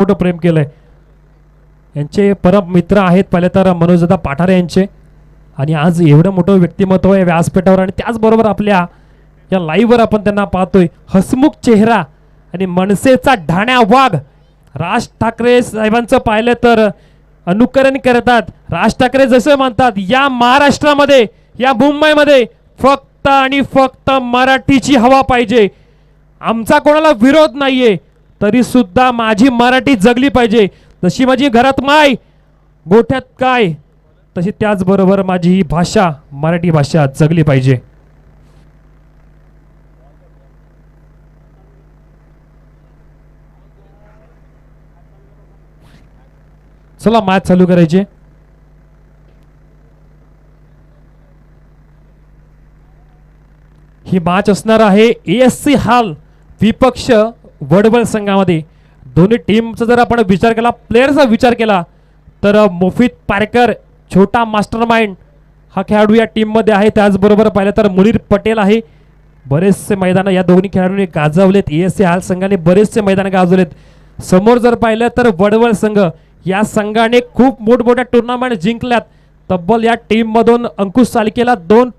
मोठं प्रेम केलंय. यांचे परम मित्र आहेत पहिले तर मनोजदादा पाठारे यांचे, आणि आज एवढं मोठं व्यक्तिमत्व आहे व्यासपीठावर, आणि त्याचबरोबर आपल्या या लाईव्हवर आपण त्यांना पाहतोय. हसमुख चेहरा आणि मनसेचा ढाण्या वाघ. राज ठाकरे साहेबांचं पाहिलं तर अनुकरण करतात. राज ठाकरे जसं म्हणतात, या महाराष्ट्रामध्ये, या मुंबईमध्ये फक्त आणि फक्त मराठीची हवा पाहिजे. आमचा कोणाला विरोध नाहीये, तरी सुद्धा माझी मराठी जगली पाहिजे. जशी माझी घरात माय गोठ्यात काय, तशी त्याचबरोबर माझी ही भाषा, मराठी भाषा जगली पाहिजे. चला मॅच चालू करायचे. ही मॅच असणार आहे ASC हाल विपक्ष वडवल संघामध्ये. दोन्ही टीमचा जर आपण विचार केला, प्लेयरचा विचार केला, तर मोफित पारकर छोटा मास्टरमाइंड हा खेळाडू या टीममध्ये आहे. त्याचबरोबर पाहिलं तर मुनीर पटेल आहे. बरेचसे मैदान या दोन्ही खेळाडूंनी गाजवलेत. ASC हाल संघाने बरेचसे मैदान गाजवलेत. समोर जर पाहिलं तर वडवल संघ, या संघाने खूप मोठमोठ्या टुर्नामेंट जिंकल्यात. तब्बल या टीम मधून अंकुश सालकेला 2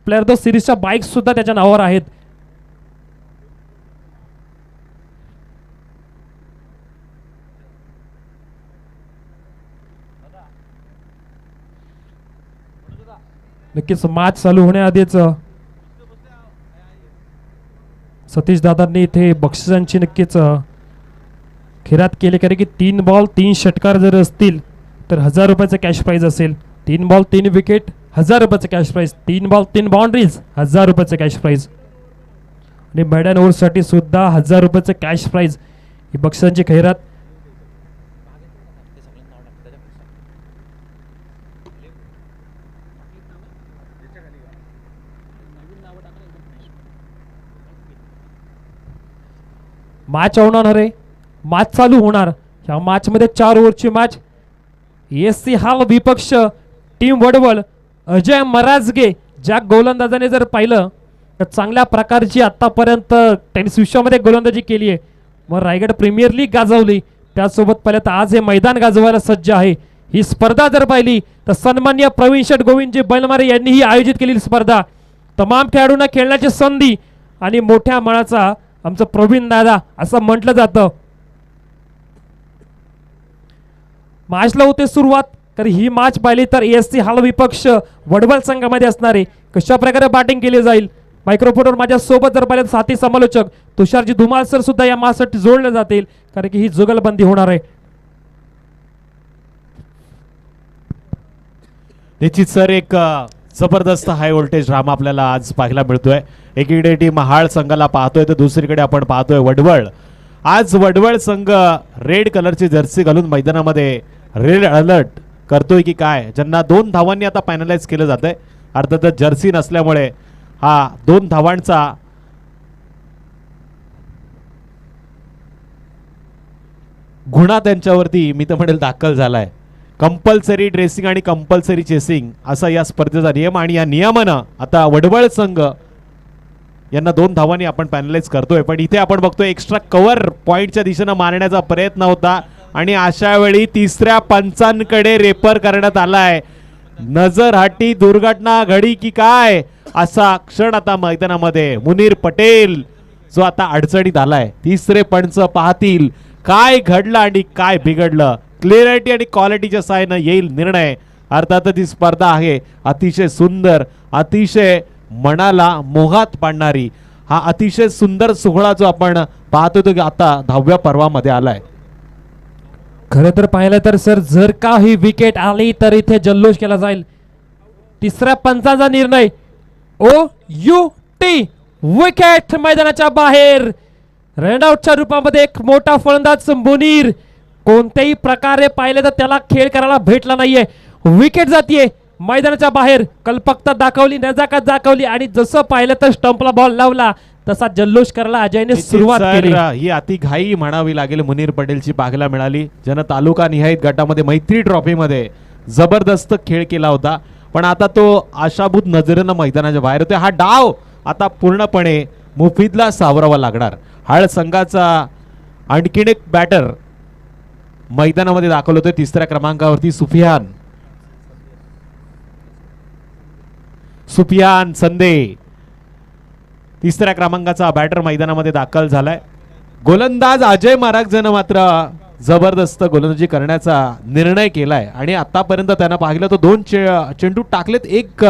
प्लेअर ऑफ द सिरीजच्या बाईक सुद्धा त्याच्या नावावर आहेत. नक्कीच मॅच चालू होण्याआधीच सतीश दादांनी इथे बक्षिसांची नक्कीच खैरात केली, कारण की 3 बॉल 3 षटकार जर असतील तर 1000 रुपयाचं कॅश प्राइज असेल. 3 बॉल 3 विकेट 1000 रुपयाचं कॅश प्राइज. 3 बॉल 3 बाउंड्रीज 1000 रुपयाचं कॅश प्राइज. आणि मैदान ओव्हरसाठी सुद्धा 1000 रुपयाचं कॅश प्राइज. ही बक्षिसांची खैरात. मॅच होणार आहे, मॅच चालू होणार. ह्या मॅच मध्ये 4 ओव्हरची मॅच. ASC हाल विपक्ष टीम वडवल. अजय मराजगे ज्या गोलंदाजाने जर पाहिलं तर चांगल्या प्रकारची आतापर्यंत टेनिस विश्वामध्ये गोलंदाजी केली आहे. मग रायगड प्रीमियर लीग गाजवली, त्यासोबत पाहिलं तर आज हे मैदान गाजवायला सज्ज आहे. ही स्पर्धा जर पाहिली तर सन्माननीय प्रवीण शेठ गोविंदजी बैलमारे यांनी ही आयोजित केलेली स्पर्धा. तमाम खेळाडूंना खेळण्याची संधी आणि मोठ्या मनाचा आमचं प्रवीण दादा असं म्हटलं जातं. मॅचला होते सुरुवात. तर ही मॅच पाहिली तर ASC हाल विपक्ष वडवल संघामध्ये असणारे कशा प्रकारे बॅटिंग केली जाईल. मायक्रोफोनवर माझ्या सोबत जर पाहिलं साथी समालोचक तुषारजी धुमाल सर सुद्धा या मॅचसाठी जोडले जातील, कारण की ही जुगलबंदी होणार आहे. निश्चित सर, एक जबरदस्त हाय व्होल्टेज ड्रामा आपल्याला आज पाहायला मिळतोय. एकीकडे टीम हाळ संघाला पाहतोय तर दुसरीकडे आपण पाहतोय वडवळ. आज वडवळ संघ रेड कलरची जर्सी घालून मैदानामध्ये रेड अलर्ट करतोय की काय, ज्यांना 2 धावांनी आता फायनलाइज केलं जातंय. अर्थातच जर्सी नसल्यामुळे हा 2 धावांचा गुन्हा त्यांच्यावरती मी तर म्हणेल दाखल झालाय. कंपल्सरी ड्रेसिंग आणि कंपल्सरी चेसिंग असा या स्पर्धेचा नियम, आणि या नियमानं आता वडवळ संघ यांना 2 धावांनी आपण पॅनलाइज करतोय. पण इथे आपण बघतोय एक्स्ट्रा कव्हर पॉइंटच्या दिशेनं मारण्याचा प्रयत्न होता, आणि अशा वेळी तिसऱ्या पंचांकडे रेफर करण्यात आलाय. नजर हटी दुर्घटना घडी की काय असा क्षण आता मैदानामध्ये. मुनीर पटेल जो आता अडचणीत आलाय. तिसरे पंच पाहतील काय घडलं आणि काय बिघडलं. क्लिअरिटी आणि क्वालिटीच्या साहाय्यानं येईल निर्णय. अर्थातच ही स्पर्धा आहे अतिशय सुंदर, अतिशय मनाला मोहात पाडणारी. हा अतिशय सुंदर सोहळा जो आपण पाहतो तो आता 10व्या पर्वामध्ये आलाय. खरं तर पाहिलं तर सर, जर का ही विकेट आली तर इथे जल्लोष केला जाईल. तिसऱ्या पंचाचा निर्णय. OUT विकेट मैदानाच्या बाहेर. रनआउटच्या रूपामध्ये एक मोठा फलंदाज मुनीर कोणत्याही प्रकारे पाहिले तर त्याला खेळ करायला भेटला नाहीये. विकेट जातीये मैदानाच्या बाहेर. कल्पकता दाखवली, नजाकत दाखवली, आणि जसं पाहिलं तर स्टंपला बॉल लावला तसा जल्लोष करायला अजयने सुरुवात केली. ही अति घाई म्हणावी लागेल मुनीर पटेलची पाहायला मिळाली, ज्यानं तालुका निहायत गटामध्ये मैत्री ट्रॉफीमध्ये जबरदस्त खेळ केला होता. पण आता तो आशाभूत नजरेनं मैदानाच्या बाहेर होते. हा डाव आता पूर्णपणे मुफीदला सावरावा लागणार. हाळ संघाचा आणखीन एक बॅटर मैदानामध्ये दाखल होतोय. तिसऱ्या क्रमांकावरती सुफियान संदे तिसऱ्या क्रमांकाचा बॅटर मैदानामध्ये दाखल झालाय. गोलंदाज अजय मारागजन मात्र जबरदस्त गोलंदाजी करण्याचा निर्णय केलाय आणि आतापर्यंत त्यांना पाहिलं तर 2 चेंडू टाकलेत, 1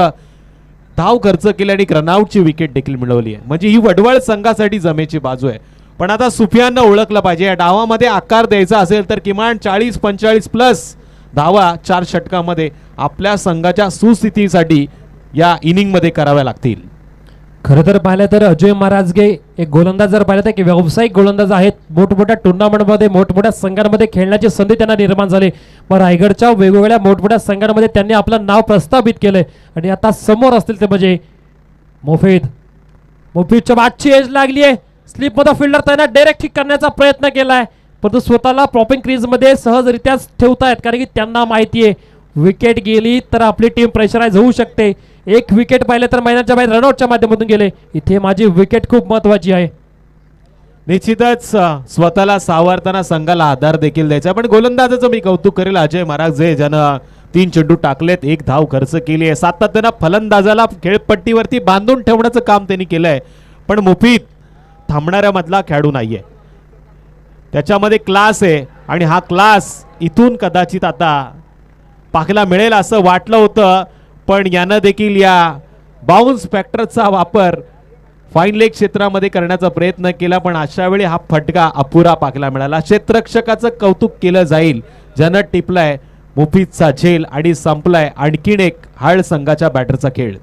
धाव खर्च केली आणि रनआउटची विकेट देखील मिळवली आहे. म्हणजे ही वडवळ संघासाठी जमेची बाजू आहे. पण आता सुफियाननं ओळखलं पाहिजे या डावामध्ये आकार द्यायचा असेल तर किमान 40-45 प्लस धावा 4 षटकामध्ये आपल्या संघाच्या सुस्थितीसाठी या इनिंग मध्ये कराव्या लागतील. खरं तर पाहिलं तर अजय महाराजगे एक गोलंदाज जर पाहिलं तर की व्यावसायिक गोलंदाज आहेत. मोठमोठ्या टुर्नामेंटमध्ये मोठमोठ्या संघांमध्ये खेळण्याची संधी त्यांना निर्माण झाली. मग रायगडच्या वेगवेगळ्या मोठमोठ्या संघांमध्ये त्यांनी आपलं नाव प्रस्थापित केलंय आणि आता समोर असतील ते म्हणजे मुफीदच्या बादची एज लागली आहे. स्लिपमध्ये फिल्डर त्यांना डायरेक्ट किक करण्याचा प्रयत्न केलाय परंतु स्वतःला प्रॉपिंग क्रीजमध्ये सहजरित्या ठेवतायत कारण की त्यांना माहिती आहे विकेट गेली तर आपली टीम प्रेशराईज होऊ शकते. एक विकेट पाहिलं तर मैदानाच्या बाहेर रनआउटच्या माध्यमातून गेले. इथे माझी विकेट खूप महत्वाची आहे. निश्चितच स्वतःला सावरताना संघाला आधार देखील द्यायचा. पण गोलंदाजाचं मी कौतुक करेल अजय महाराज ज्यानं 3 चेंडू टाकलेत, 1 धाव खर्च केली आहे. सातत्यानं फलंदाजाला खेळपट्टीवरती बांधून ठेवण्याचं काम त्यांनी केलंय. पण मुफीद थांबणाऱ्या मधला खेळाडू नाहीये, त्याच्यामध्ये क्लास आहे आणि हा क्लास इथून कदाचित आता पाहायला मिळेल असं वाटलं होतं. पण यानं देखील या बाउन्स फॅक्टरचा वापर फाईन लेग क्षेत्रामध्ये करण्याचा प्रयत्न केला पण अशा वेळी हा फटका अपुरा पाहायला मिळाला. क्षेत्ररक्षकाचं कौतुक केलं जाईल ज्यानं टिपलाय मुफीदचा झेल आणि संपलाय आणखीन एक हाळ संघाच्या बॅटरचा खेळ.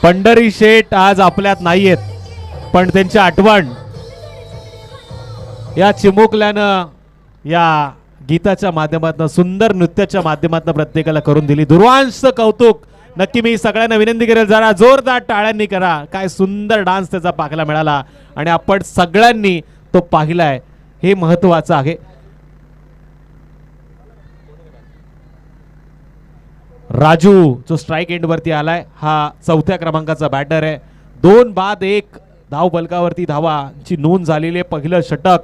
पंढरी शेठ आज आपल्यात नाहीयेत पण त्यांची आठवण या चिमुकल्यानं या गीताच्या माध्यमातून सुंदर नृत्याच्या माध्यमातून प्रत्येकाला करून दिली. दुर्वांशचं कौतुक नक्की मी सगळ्यांना विनंती करेल जरा जोरदार टाळ्यांनी करा. काय सुंदर डान्स त्याचा पाहायला मिळाला आणि आपण सगळ्यांनी तो पाहिलाय हे महत्वाचं आहे. राजू जो स्ट्राइक एंड वरती आलाय हा 4थ्या क्रमांकाचा बॅटर आहे. 2 बाद 1 धाव फलकावरती धावांची नोंद झालेली आहे. पहिलं षटक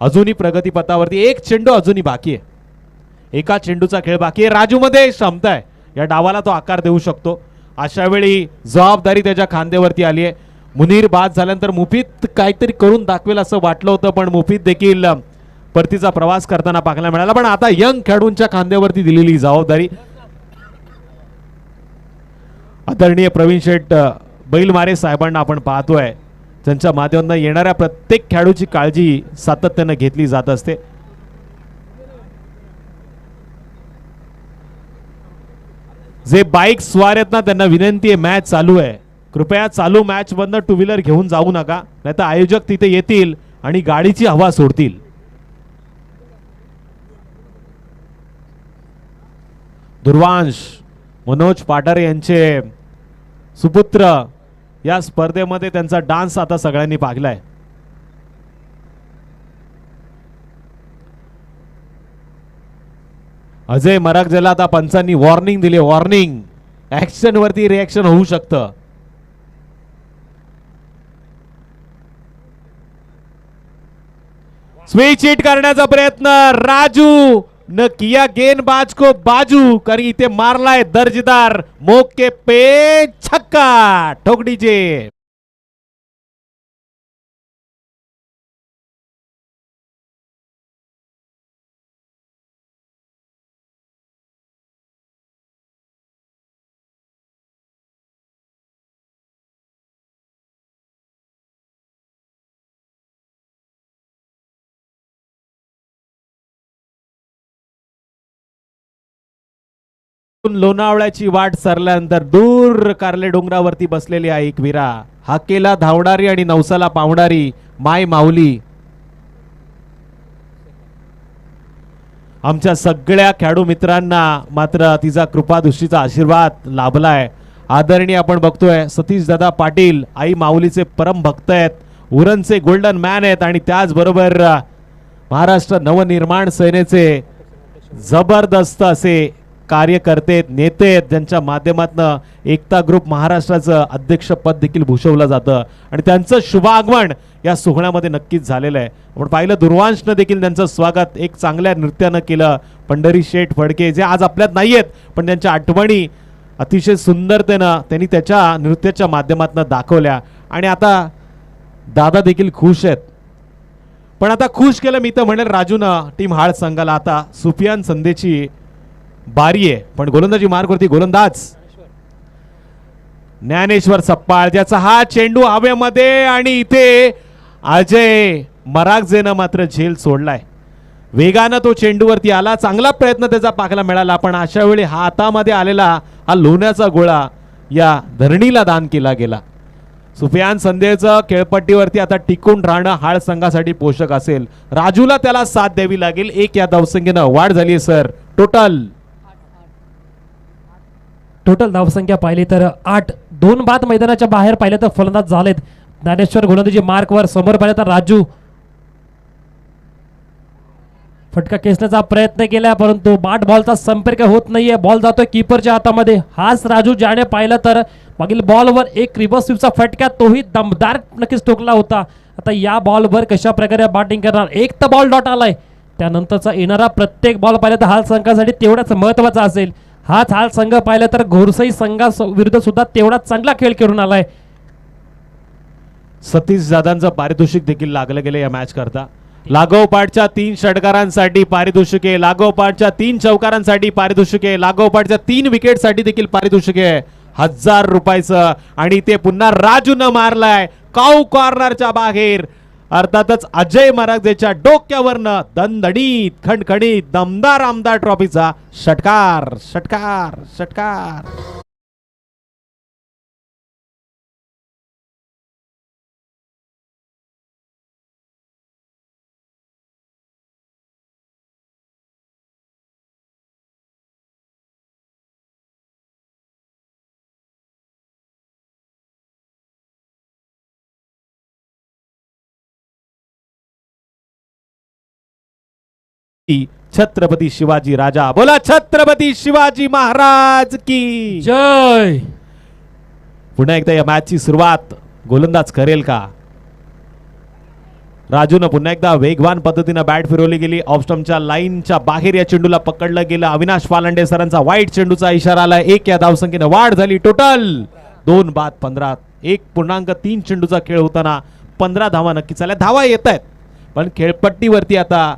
अजूनही प्रगतीपथावरती. 1 चेंडू अजूनही बाकी आहे. एका चेंडूचा खेळ बाकी आहे. राजू मध्ये क्षमता आहे, या डावाला तो आकार देऊ शकतो. अशा वेळी जबाबदारी त्याच्या खांद्यावरती आली आहे. मुनीर बाद झाल्यानंतर मुफीद काहीतरी करून दाखवेल असं वाटलं होतं पण मुफीद देखील परतीचा प्रवास करताना पाहायला मिळाला. पण आता यंग खेळाडूंच्या खांद्यावरती दिलेली जबाबदारी. आदरणीय प्रवीण शेठ बैलमारे साहेबांना आपण पाहतोय त्यांच्या माध्यमातून येणाऱ्या प्रत्येक खेळाडूची काळजी सातत्याने घेतली जात असते. जे बाईक स्वार आहेत ना त्यांना विनंती आहे मॅच चालू आहे कृपया चालू मॅच मधनं 2 व्हीलर घेऊन जाऊ नका नाहीतर आयोजक तिथे येतील आणि गाडीची हवा सोडतील. दुर्वांश मनोज पाठारे यांचे सुपुत्र या स्पर्धेमध्ये त्यांचा डान्स आता सगळ्यांनी पाहिलाय. अजय मरागजेला आता पंचांनी वॉर्निंग दिली. वॉर्निंग ऍक्शन वरती रिएक्शन होऊ शकतं. स्विच हिट करण्याचा प्रयत्न राजू न किया गेंदबाज को बाजू कारण इथे मारलाय दर्जेदार मौके पे छक्का ठोकडीचे. लोणावळ्याची वाट सरल्यानंतर दूर कारले डोंगरावरती बसलेली आहे एक वीरा, हाकेला धावणारी आणि नवसाला पावणारी माय माऊली. आमच्या सगळ्या खेळाडू मित्रांना मात्र तिचा कृपादृष्टीचा आशीर्वाद लाभलाय. आदरणीय आपण बघतोय सतीश दादा पाटील आई माऊलीचे परम भक्त आहेत, उरणचे गोल्डन मॅन आहेत आणि त्याचबरोबर महाराष्ट्र नवनिर्माण सेनेचे जबरदस्त असे कार्यकर्ते नेते आहेत, ज्यांच्या माध्यमातून एकता ग्रुप महाराष्ट्राचं अध्यक्षपद देखील भूषवलं जातं आणि त्यांचं शुभागमन या सोहळ्यामध्ये नक्कीच झालेलं आहे. आपण पाहिलं दुर्वांशनं देखील त्यांचं स्वागत एक चांगल्या नृत्यानं केलं. पंढरी शेठ फडके जे आज आपल्यात नाही आहेत पण त्यांच्या आठवणी अतिशय सुंदरतेनं त्यांनी त्याच्या नृत्याच्या माध्यमातून दाखवल्या आणि आता दादा देखील खुश आहेत. पण आता खुश केलं मी तर म्हणेल राजूनं टीम हाळ संघाला. आता सुफियान संदेची बारी आहे पण गोलंदाजी मार्गवरती गोलंदाज ज्ञानेश्वर सप्पाळ, ज्याचा हा चेंडू हवेमध्ये आणि इथे अजय मरागजेनं मात्र झेल सोडलाय. वेगानं तो चेंडूवरती आला, चांगला प्रयत्न त्याचा पाहायला मिळाला पण अशा वेळी हातामध्ये आलेला हा लोण्याचा गोळा या धरणीला दान केला गेला. सुफियान संदेचं खेळपट्टीवरती आता टिकून राहणं हाळ संघासाठी पोषक असेल. राजूला त्याला साथ द्यावी लागेल. एक या धावसंख्येनं वाढ झाली आहे सर. टोटल धावसंख्या पाहिली तर 8. 2 बाद मैदानाच्या बाहेर पाहिले तर फलंदाज झालेत. ज्ञानेश्वर गोलंदाजी मार्कवर, समोर पाहिले तर राजू फटका खेचण्याचा प्रयत्न केला परंतु बाट बॉलचा संपर्क होत नाहीये. बॉल जातोय कीपरच्या हातामध्ये. हाच राजू ज्याने पाहिलं तर मागील बॉलवर एक रिव्हर्स स्वीपचा फटका, तोही दमदार नक्कीच ठोकला होता. आता या बॉलवर कशा प्रकारे बॅटिंग करणार. एक तर बॉल डॉट आलाय, त्यानंतरचा येणारा प्रत्येक बॉल पाहिला तर हाल संघासाठी तेवढाच महत्वाचा असेल. हाच हाल संघ पाहिला तर घोरसई संघा विरुद्ध सुद्धा तेवढा चांगला खेळ खेळून आलाय. सतीश दादांचं पारितोषिक देखील लागलं गेलं या मॅच करता. लागोपाठच्या 3 षटकारांसाठी पारितोषिके, लागोपाठच्या 3 चौकारांसाठी पारितोषिके, लागोपाठच्या 3 विकेटसाठी देखील पारितोषिके 1000 रुपयाचं. आणि ते पुन्हा राजूनं मारलाय काऊ कॉर्नरच्या बाहेर. अर्थातच अजय मरागजेच्या डोक्यावरनं दणदणीत खणखणीत दमदार आमदार ट्रॉफीचा षटकार षटकार षटकार. छत्रपती शिवाजी राजा, बोला छत्रपती शिवाजी महाराज की जय. पुन्हा एकदा या मॅचची सुरुवात गोलंदाज करेल का. राजूनं पुन्हा एकदा वेगवान पद्धतीने बॅट फिरवली गेली. ऑफ स्टंपच्या लाईनच्या बाहेर या चेंडूला पकडलं गेलं. अविनाश पालांडे सरांचा वाईट चेंडूचा इशारा आला. 1 या धावसंख्येने वाढ झाली. टोटल 2 बाद 15. 1.3 चेंडूचा खेळ होताना 15 धावा नक्कीच आल्या. धावा येत आहेत पण खेळपट्टीवरती आता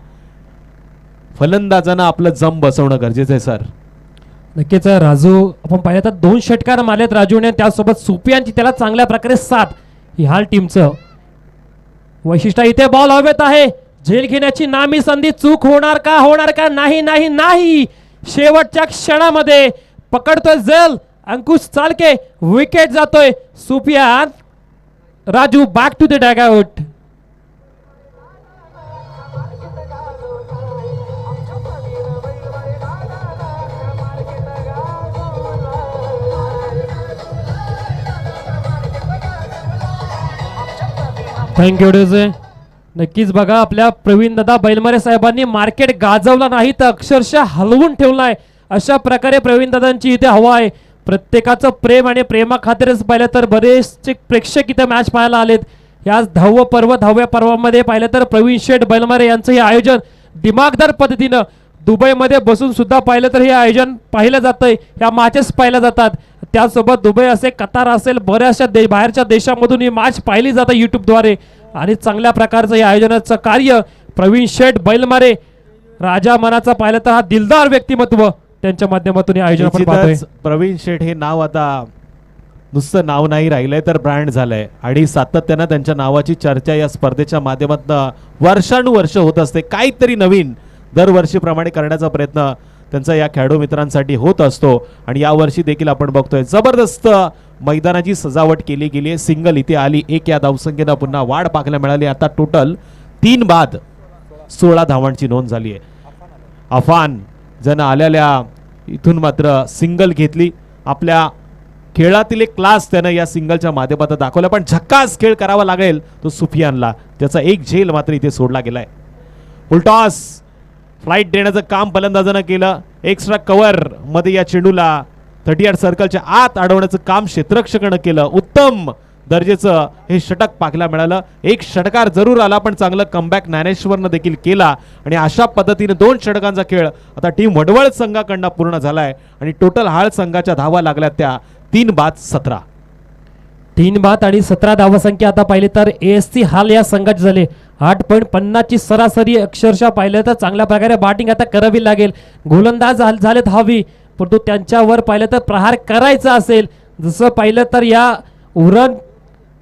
फलंदाजांना आपलं जम बसवणं गरजेचं आहे सर. नक्कीच राजू आपण पाहिलं तर 2 षटकार मारलेत राजूने, त्यासोबत सुपियांची त्याला चांगल्या प्रकारे साथ. ही हाल टीमचं वैशिष्ट्य. इथे बॉल हवेत आहे, झेल घेण्याची नामी संधी. चूक होणार का नाही नाही नाही. शेवटच्या क्षणामध्ये पकडतोय झेल अंकुश चालके, विकेट जातोय. Sufiyan Raju back to the dugout. Thank you DJ. नक्कीच बघा आपल्या प्रवीण दादा बैलमारे साहेबांनी मार्केट गाजवला नाही तर अक्षरशः हलवून ठेवलाय. अशा प्रकारे प्रवीण दादांची इथे हवा आहे. प्रत्येकाचं प्रेम आणि प्रेमा खातीरच पाहिलं तर बरेचसे प्रेक्षक इथे मॅच पाहायला आलेत. याच 10व्या पर्वामध्ये पाहिलं तर प्रवीण शेठ बैलमारे यांचं हे आयोजन दिमागदार पद्धतीनं दुबईमध्ये बसून सुद्धा पाहिलं तर हे आयोजन पाहिलं जातंय. या मॅचेस पाहिल्या जातात. त्यासोबत दुबई असेल, कतार असेल, बऱ्याचशा बाहेरच्या देशामधून ही मॅच पाहिली जाते युट्यूबद्वारे. आणि चांगल्या प्रकारचं हे आयोजनाचं कार्य प्रवीण शेठ बैलमारे राजा मनाचा पाहिलं तर हा दिलदार व्यक्तिमत्व त्यांच्या माध्यमातून हे आयोजन आपण पाहतोय. प्रवीण शेठ हे नाव आता नुसतं नाव नाही राहिलंय तर ब्रँड झालंय आणि सातत्यानं त्यांच्या नावाची चर्चा या स्पर्धेच्या माध्यमातून वर्षानुवर्ष होत असते. काहीतरी नवीन दरवर्षीप्रमाणे करण्याचा प्रयत्न त्यांचा या खेळाडू मित्रांसाठी होत असतो. आणि यावर्षी देखील आपण बघतोय जबरदस्त मैदानाची सजावट केली गेली आहे. सिंगल इथे आली, एक या धावसंख्येनं पुन्हा वाढ पाहायला मिळाली. आता टोटल 3 बाद 16 धावांची नोंद झाली आहे. अफान जण आलेल्या इथून मात्र सिंगल घेतली. आपल्या खेळातील एक क्लास त्यानं या सिंगलच्या माध्यमातून दाखवला, पण झक्कास खेळ करावा लागेल तो सुफियानला. त्याचा एक झेल मात्र इथे सोडला गेलाय. फुलटॉस फ्लाइट देण्याचं काम फलंदाजानं केलं. एक्स्ट्रा कव्हर मध्ये या चेंडूला 38 सर्कलच्या आत अडवण्याचं काम क्षेत्ररक्षकानं केलं. उत्तम दर्जेचं हे षटक पाहायला मिळालं. एक षटकार जरूर आला, पण चांगलं कमबॅक ज्ञानेश्वरनं देखील केला. आणि अशा पद्धतीने 2 षटकांचा खेळ आता टीम वडवळ संघाकडनं पूर्ण झालाय. आणि टोटल हाळ संघाच्या धावा लागल्या त्या 3 बाद 17. 3 बाद आणि 17 धावसंख्या आता पाहिले तर ASC हाल या संघाची झाले. 8.50 ची सरासरी अक्षरशः पाहिलं तर चांगल्या प्रकारे बॅटिंग आता करावी लागेल. गोलंदाज झालेत हवी, परंतु त्यांच्यावर पाहिलं तर प्रहार करायचा असेल. जसं पाहिलं तर या उरण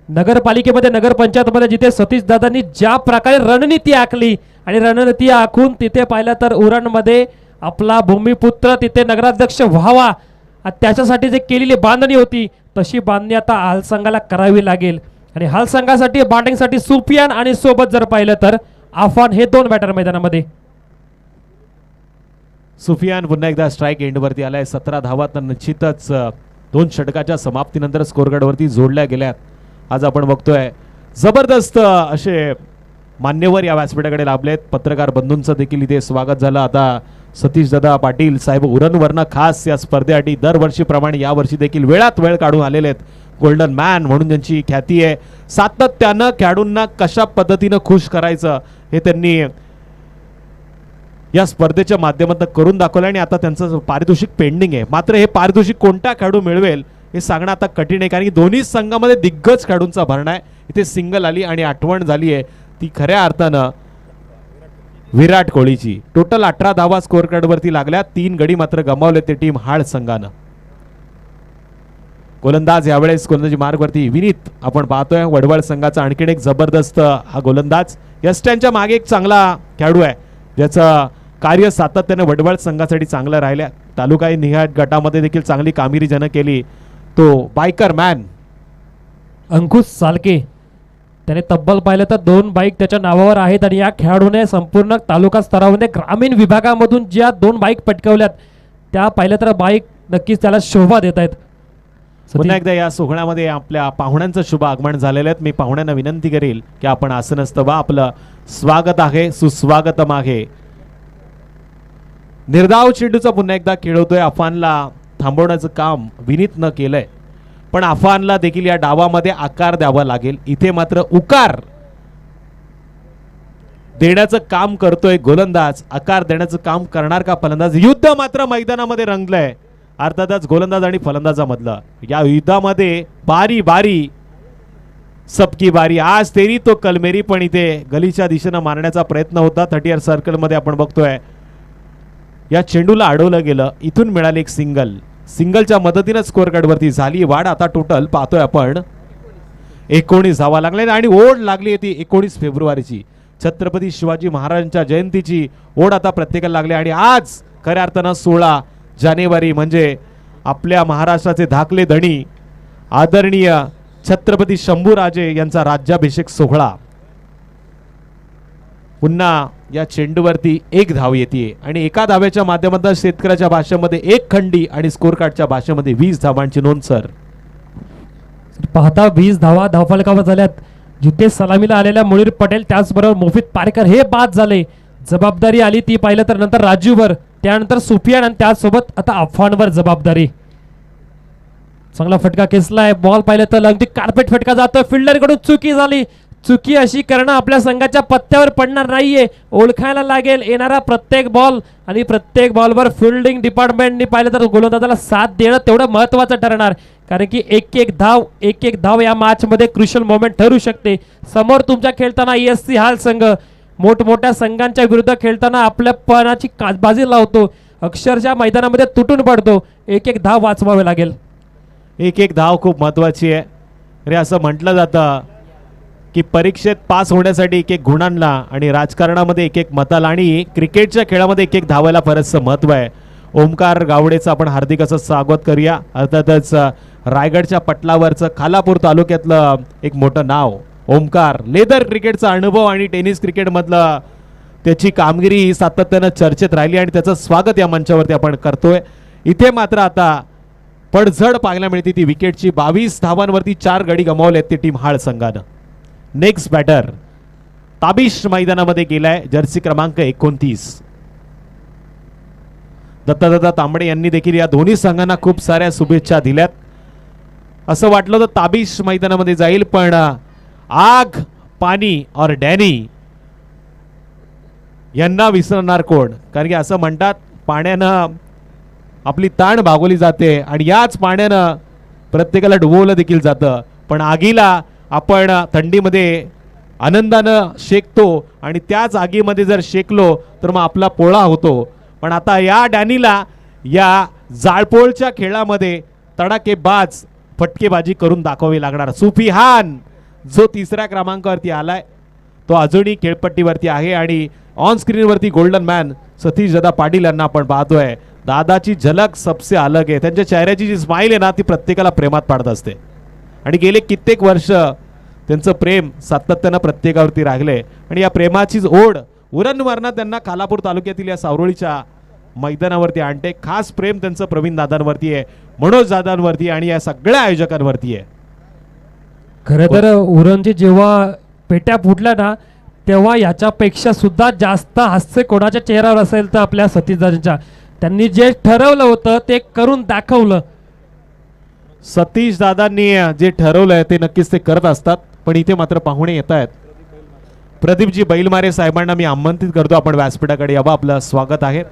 नगरपालिकेमध्ये नगरपंचायतमध्ये जिथे सतीश दादांनी ज्या प्रकारे रणनीती आखली आणि रणनीती आखून तिथे पाहिलं तर उरणमध्ये आपला भूमिपुत्र तिथे नगराध्यक्ष व्हावा त्याच्यासाठी जे केलेली बांधणी होती तशी बांधणी आता हाल संघाला करावी लागेल. आणि हाल संघासाठी बॅटिंगसाठी सुफियान आणि सोबत जर पाहिलं तर अफान हे 2 बॅटर मैदानामध्ये. सुफियान पुन्हा एकदा स्ट्राईक एंडवरती आलाय. 17 धावा तर निश्चितच 2 षटकाच्या समाप्तीनंतर स्कोरकार्डवरती जोडल्या गेल्यात. आज आपण बघतोय जबरदस्त असे मान्यवर या व्यासपीठाकडे लाभलेत. पत्रकार बंधूंचं देखील इथे स्वागत झालं. आता सतीश दादा पाटील साहेब उरणवरनं खास या स्पर्धेसाठी दरवर्षीप्रमाणे यावर्षी देखील वेळात वेळ काढून आलेले आहेत. गोल्डन मॅन म्हणून त्यांची ख्याती आहे. सातत्यानं खेळाडूंना कशा पद्धतीनं खुश करायचं हे त्यांनी या स्पर्धेच्या माध्यमातून करून दाखवलं. आणि आता त्यांचं पारितोषिक पेंडिंग आहे. मात्र हे पारितोषिक कोणता खेळाडू मिळवेल हे सांगणं आता कठीण आहे, कारण की दोन्ही संघामध्ये दिग्गज खेळाडूंचा भरणा आहे. इथे सिंगल आली आणि आठवण झाली आहे ती खऱ्या अर्थानं विराट कोहलीची. टोटल 18 धावा स्कोअर कार्डवरती लागल्या. 3 गडी मात्र गमावले ते टीम हाळ संघानं. गोलंदाज यावेळेस गोलंदाजी मार्गवरती विनीत आपण पाहतोय. वडवळ संघाचा आणखीन एक जबरदस्त हा गोलंदाज. यस्ट्यांच्या मागे एक चांगला खेळाडू आहे ज्याचं कार्य सातत्याने वडवळ संघासाठी चांगलं राहिलं. तालुका निहाय गटामध्ये देखील चांगली कामगिरी ज्यानं केली तो बायकर मॅन अंकुश सालके. त्याने तब्बल पाहिलं तर 2 बाईक त्याच्या नावावर आहेत. आणि या खेळाडूने संपूर्ण तालुका स्तरामध्ये ग्रामीण विभागामधून ज्या 2 बाईक पटकावल्यात त्या पाहिलं तर बाईक नक्कीच त्याला शोभा देत आहेत. पुन्हा एकदा या सोहळ्यामध्ये आपल्या पाहुण्यांचं शुभ आगमन झालेलं आहे. मी पाहुण्यांना विनंती करेल की आपण आसनस्थ व्हा. आपलं स्वागत आहे, सुस्वागतम आहे. निर्धाव चेंडूचा पुन्हा एकदा खेळवतोय. अफानला थांबवण्याचं काम विनीतनं केलंय, पण अफानला देखील या डावामध्ये आकार द्यावा लागेल. इथे मात्र उकार देण्याचं काम करतोय गोलंदाज. आकार देण्याचं काम करणार का फलंदाज? युद्ध मात्र मैदानामध्ये रंगलंय. अर्थातच गोलंदाज आणि फलंदाजामधलं या युद्धामध्ये बारी बारी सबकी बारी. आज तेरी तो कलमेरी, पण इथे गलीच्या दिशेनं मारण्याचा प्रयत्न होता. 38 सर्कल मध्ये आपण बघतोय या चेंडूला अडवलं गेलं. इथून मिळाली एक सिंगल. सिंगलच्या मदतीनं स्कोअर कार्डवरती झाली वाढ. आता टोटल पाहतोय आपण 19 धावा लागल्या आणि ओढ लागली ती 19 फेब्रुवारीची छत्रपती शिवाजी महाराजांच्या जयंतीची ओढ आता प्रत्येकाला लागली. आणि आज खऱ्या अर्थानं 16 जानेवारी म्हणजे आपल्या महाराष्ट्राचे धाकले धणी आदरणीय छत्रपती शंभूराजे यांचा राज्याभिषेक सोहळा. पुन्हा या चेंडूवरती 1 धाव येते आणि एका धाव्याच्या माध्यमातून शेतकऱ्याच्या भाषेमध्ये 1 खंडी आणि स्कोर कार्डच्या भाषेमध्ये 20 धावांची नोंद. सर पाहता 20 धावा धावफलकावर झाल्यात. जिथे सलामीला आलेल्या मुनीर पटेल त्याचबरोबर मोफित पारेकर हे बाद झाले. जबाबदारी आली ती पाहिलं तर नंतर राजूवर, त्यानंतर सुफियान आणि त्याचसोबत आता अफानवर जबाबदारी. चांगला फटका खेचलाय. बॉल पाहिलं तर अगदी कार्पेट फटका जातो. फिल्डर कडून चुकी झाली. चुकी अशी करणं आपल्या संघाच्या पत्त्यावर पडणार नाहीये. ओळखायला लागेल येणारा प्रत्येक बॉल आणि प्रत्येक बॉलवर फिल्डिंग डिपार्टमेंटने पाहिलं तर गोलंदाजाला साथ देणं तेवढं महत्वाचं ठरणार, कारण की एक एक धाव या मॅच मध्ये क्रुशियल मोमेंट ठरू शकते. समोर तुमच्या खेळताना ASC हाल संघ मोठमोठ्या संघांच्या विरुद्ध खेळताना आपल्या पणाची बाजी लावतो. अक्षरशः मैदानामध्ये तुटून पडतो. एक धाव वाचवावे लागेल. एक धाव खूप महत्वाची आहे रे. असं म्हटलं जातं की परीक्षेत पास होण्यासाठी 1 गुणांना आणि राजकारणामध्ये 1 मताला आणि क्रिकेटच्या खेळामध्ये 1 धावायला फारच महत्व आहे. ओमकार गावडेचं आपण हार्दिक असं स्वागत करूया. अर्थातच रायगडच्या पटलावरचं खालापूर तालुक्यातलं एक मोठं नाव ओमकार. लेदर क्रिकेटचा अनुभव आणि टेनिस क्रिकेटमधलं त्याची कामगिरी सातत्यानं चर्चेत राहिली आणि त्याचं स्वागत या मंचावरती आपण करतोय. इथे मात्र आता पडझड पाहायला मिळते ती विकेटची. 22 धावांवरती 4 गडी गमावलेत ते टीम हाळ संघानं. नेक्स्ट बॅटर ताबिश मैदानामध्ये गेलाय जर्सी क्रमांक 29. दत्तादादा तांबडे यांनी देखील या दोन्ही संघांना खूप साऱ्या शुभेच्छा दिल्यात. असं वाटलं होतं ताबिश मैदानामध्ये जाईल, पण आग पाणी और डॅनी यांना विसरणार कोण. कारण की असं म्हणतात पाण्यानं आपली ताण भागवली जाते आणि याच पाण्यानं प्रत्येकाला डुबवलं देखील जातं. पण आगीला आपण थंडीमध्ये आनंदानं शेकतो आणि त्याच आगीमध्ये जर शेकलो तर मग आपला पोळा होतो. पण आता या डॅनीला या जाळपोळच्या खेळामध्ये तडाखेबाज फटकेबाजी करून दाखवावी लागणार. सुफिहान जो 3ऱ्या क्रमांकावरती आलाय तो अजूनही खेळपट्टीवरती आहे आणि on स्क्रीनवरती golden man Satish Dada Patil यांना आपण पाहतोय. दादाची झलक सबसे अलग आहे. त्यांच्या चेहऱ्याची जी स्माईल आहे ना ती प्रत्येकाला प्रेमात पाडत असते आणि गेले कित्येक वर्ष त्यांचं प्रेम सातत्यानं प्रत्येकावरती राहिले आणि या प्रेमाचीच ओढ उरणमारणा त्यांना खालापूर तालुक्यातील या सावरोळीच्या मैदानावरती आणते. खास प्रेम त्यांचं प्रवीण दादांवरती आहे, मनोज दादांवरती आणि या सगळ्या आयोजकांवरती आहे. खरं तर उरणची जेव्हा पेट्या फुटल्या ना तेव्हा याच्यापेक्षा सुद्धा जास्त हास्य कोणाच्या चेहऱ्यावर असेल तर आपल्या सतीशदादांच्या. त्यांनी जे ठरवलं होतं ते करून दाखवलं. सतीश दादांनी जे ठरवलंय ते नक्कीच ते करत असतात. पण इथे मात्र पाहुणे येत आहेत. प्रदीपजी बैलमारे साहेबांना मी आमंत्रित करतो, आपण व्यासपीठाकडे यावं, आपलं स्वागत आहे.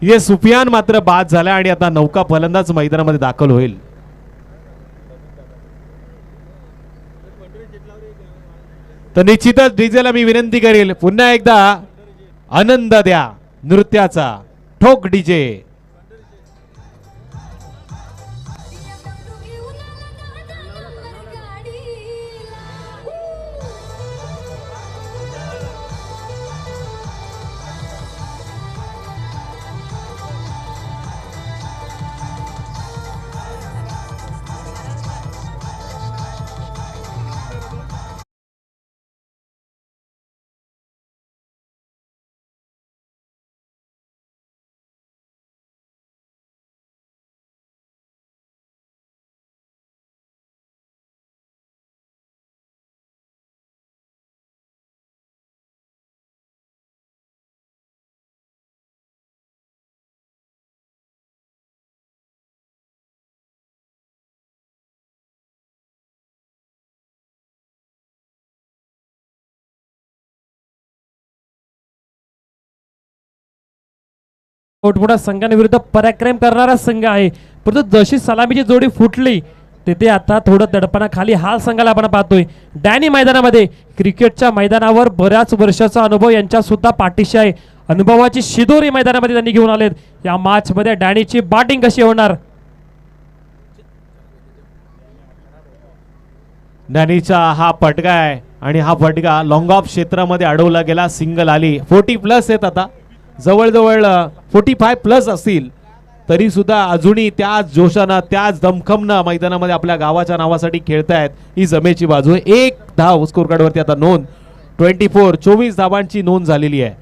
ये सुफियान मात्र बाद झाला आणि आता नौका फलंदाज मैदानामध्ये दाखल होईल. तर निश्चितच डीजेला मी विनंती करेल पुन्हा एकदा आनंद द्या नृत्याचा. ठोक डीजे. मोठमोठ्या संघांविरुद्ध पराक्रम करणारा संघ आहे. परंतु जशी सलामीची जोडी फुटली तिथे आता थोडं दडपणाखाली हाल संघाला आपण पाहतोय. डॅनी मैदानामध्ये क्रिकेटच्या मैदानावर बऱ्याच वर्षाचा अनुभव यांच्या सुद्धा पाठीशी आहे. अनुभवाची शिदोरी मैदानामध्ये त्यांनी घेऊन आलेत. या मॅच मध्ये डॅनीची बॅटिंग कशी होणार. डॅनीचा हा फटका आहे आणि हा फटका लॉंग ऑफ क्षेत्रामध्ये अडवला गेला. सिंगल आली. 40+ आहेत आता, जवळजवळ 45+ असतील तरी सुद्धा अजूनही त्याच जोशानं त्याच दमखमनं मैदानामध्ये आपल्या गावाच्या नावासाठी खेळतायत. ही जमेची बाजू आहे. 1 धाव स्कोर कार्डवरती आता नोंद. 24 धावांची नोंद झालेली आहे.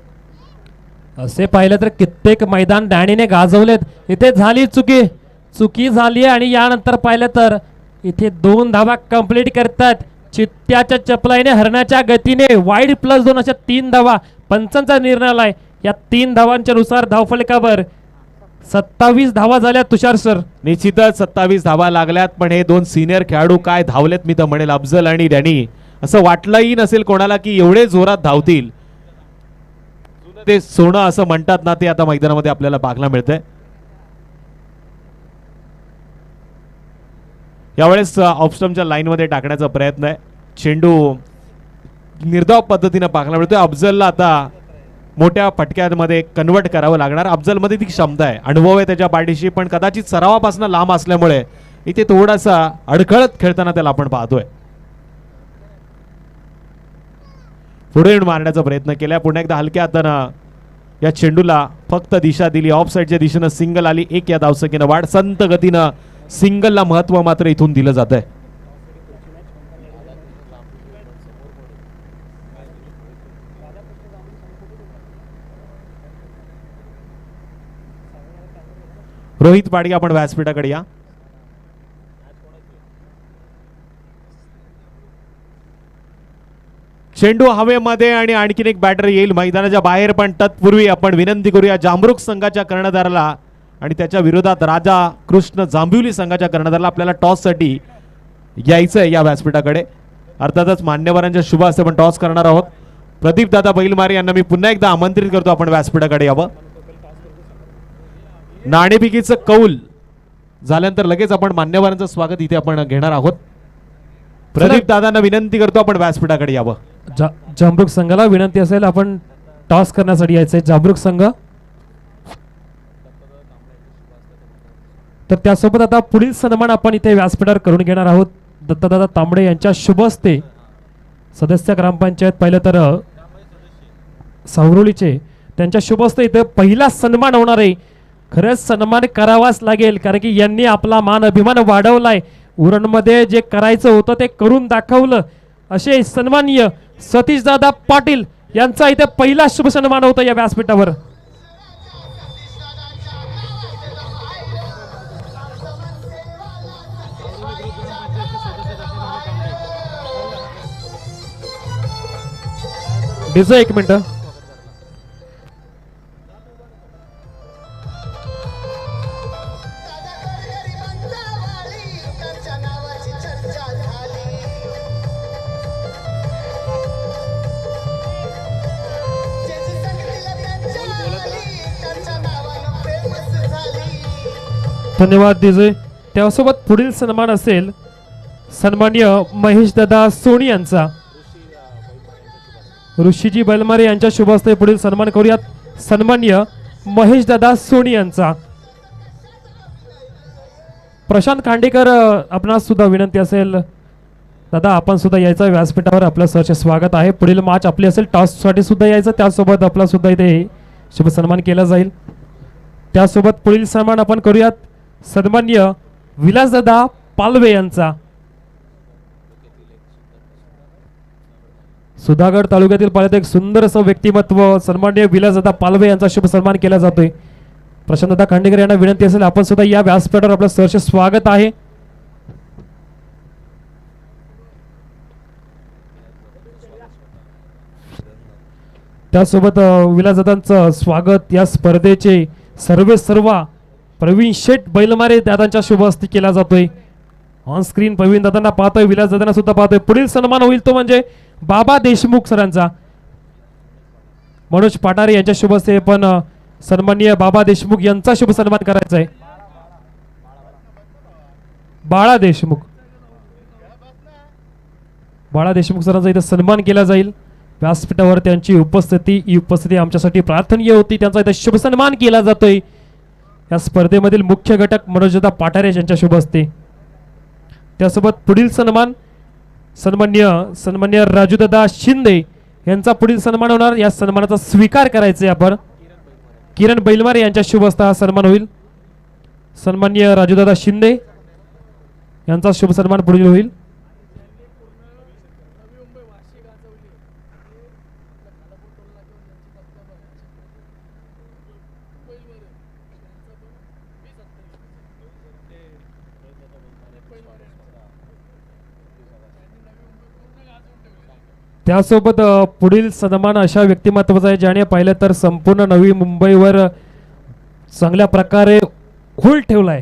असे पाहिलं तर कित्येक मैदान डॅनीने गाजवलेत. इथे झाली चुकी झाली आणि यानंतर पाहिलं तर इथे 2 धावा कंप्लीट करतात. चित्त्याच्या चपलाईने हरणाच्या गतीने वाईड +2 अशा 3 धावा पंचांचा निर्णय आलाय. या 3 धावांच्या नुसार धावफलकावर 27 धावा झाल्या. तुषार सर, निश्चितच 27 धावा लागल्यात. पण हे 2 सिनियर खेळाडू काय धावलेत मी तर म्हणेल, अफजल आणि डॅनी. असं वाटलंही नसेल कोणाला की एवढे जोरात धावतील. ते सोनं असं म्हणतात ना ते आता मैदानामध्ये आपल्याला पाहायला मिळतंय. यावेळेस ऑफस्टमच्या लाईनमध्ये टाकण्याचा प्रयत्न आहे. चेंडू निर्धाव पद्धतीने पाहायला मिळतोय. अफजलला आता मोठ्या फटक्यांमध्ये कन्वर्ट करावं लागणार. अफजलमध्ये ती क्षमता आहे, अनुभव आहे त्याच्या पाठीशी, पण कदाचित सरावापासून लांब असल्यामुळे इथे थोडासा अडखळत खेळताना त्याला आपण पाहतोय. पुढे येऊन मारण्याचा प्रयत्न केला. पुन्हा एकदा हलक्या हातानं या चेंडूला फक्त दिशा दिली. ऑफ साईडच्या दिशेनं सिंगल आली. एक या धावसंख्येनं वाढ. संत गतीनं सिंगलला महत्व मात्र इथून दिलं जात आहे. रोहित पाडगे आपण व्यासपीठाकडे या. चेंडू हवेमध्ये आणि आणखीन एक बॅटर येईल मैदानाच्या बाहेर. पण तत्पूर्वी आपण विनंती करूया जांभरुख संघाच्या कर्णधाराला आणि त्याच्या विरोधात राजा कृष्ण जांभिवली संघाच्या कर्णधाराला आपल्याला टॉससाठी यायचं आहे या व्यासपीठाकडे. अर्थातच मान्यवरांच्या शुभ हस्ते आपण टॉस करणार आहोत. प्रदीप दादा बैलमारे यांना मी पुन्हा एकदा आमंत्रित करतो आपण व्यासपीठाकडे यावं. नाणेफेकीचं कौल झाल्यानंतर लगेच आपण मान्यवरांचं स्वागत इथे आपण घेणार आहोत. प्रदीप दादांना विनंती करतो आपण व्यासपीठाकडे यावं. जांभरुख संघाला विनंती असेल आपण टॉस करण्यासाठी यायचंय. जांभरुख संघ. तर त्यासोबत आता पुढील सन्मान आपण इथे व्यासपीठावर करून घेणार आहोत. दत्तदादा तांबडे यांच्या शुभ हस्ते सदस्य ग्रामपंचायत पहिलं तर सावरोलीचे त्यांच्या शुभ हस्ते इथे पहिला सन्मान होणार आहे. खरंच सन्मान करावाच लागेल कारण की यांनी आपला मान अभिमान वाढवलाय. उरणमध्ये जे करायचं होतं ते करून दाखवलं. असे सन्माननीय सतीशदादा पाटील यांचा इथे पहिला शुभ सन्मान होता या व्यासपीठावर. एक मिनिट. धन्यवाद दिजे. त्यासोबत पुढील सन्मान असेल सन्माननीय महेशदादा सोनी यांचा. ऋषीजी बैलमारे यांच्या शुभ हस्ते पुढील सन्मान करूयात. सन्माननीय महेशदादा सोनी यांचा. प्रशांत खांडेकर आपणास सुद्धा विनंती असेल दादा आपण सुद्धा यायचं व्यासपीठावर. आपलं सहर्ष स्वागत आहे. पुढील मॅच आपली असेल टॉससाठी सुद्धा यायचं. त्यासोबत आपला सुद्धा इथे शुभ सन्मान केला जाईल. त्यासोबत पुढील सन्मान आपण करूयात सन्माननीय विलासदादा पालवे यांचा. सुधागड तालुक्यातील पाण्यात एक सुंदर असं व्यक्तिमत्व सन्माननीय विलासदादा पालवे यांचा शुभ सन्मान केला जातोय. प्रशांतदादा खांडेकर यांना विनंती असेल आपण सुद्धा या व्यासपीठावर आपलं सहर्ष स्वागत आहे. त्यासोबत विलासदादांचं स्वागत या स्पर्धेचे सर्व प्रवीण शेठ बैलमारे दादांच्या शुभ हस्ते केला जातोय. ऑन स्क्रीन प्रवीण दादांना पाहतोय. विलास दादांना सुद्धा पाहतोय. पुढील सन्मान होईल तो म्हणजे बाबा देशमुख सरांचा. मनोज पाटारे यांच्या शुभ हस्ते पण सन्माननीय बाबा देशमुख यांचा शुभ सन्मान करायचा आहे. बाळा देशमुख सरांचा इथे सन्मान केला जाईल. व्यासपीठावर त्यांची उपस्थिती आमच्यासाठी प्रार्थनीय होती. त्यांचा इथे शुभ सन्मान केला जातोय. या स्पर्धेमधील मुख्य घटक मनोजदा पाठारे यांच्या शुभ हस्ते. त्यासोबत पुढील सन्मान सन्माननीय राजूदादा शिंदे यांचा पुढील सन्मान होणार. या सन्मानाचा स्वीकार करायचा आहे आपण. किरण बैलमारे यांच्या शुभ हस्ते हा सन्मान होईल. सन्माननीय राजूदादा शिंदे यांचा शुभ सन्मान पुढील होईल. त्यासोबत पुढील सन्मान अशा व्यक्तिमत्वाचा आहे ज्याने पाहिलं तर संपूर्ण नवी मुंबईवर चांगल्या प्रकारे खूळ ठेवलाय.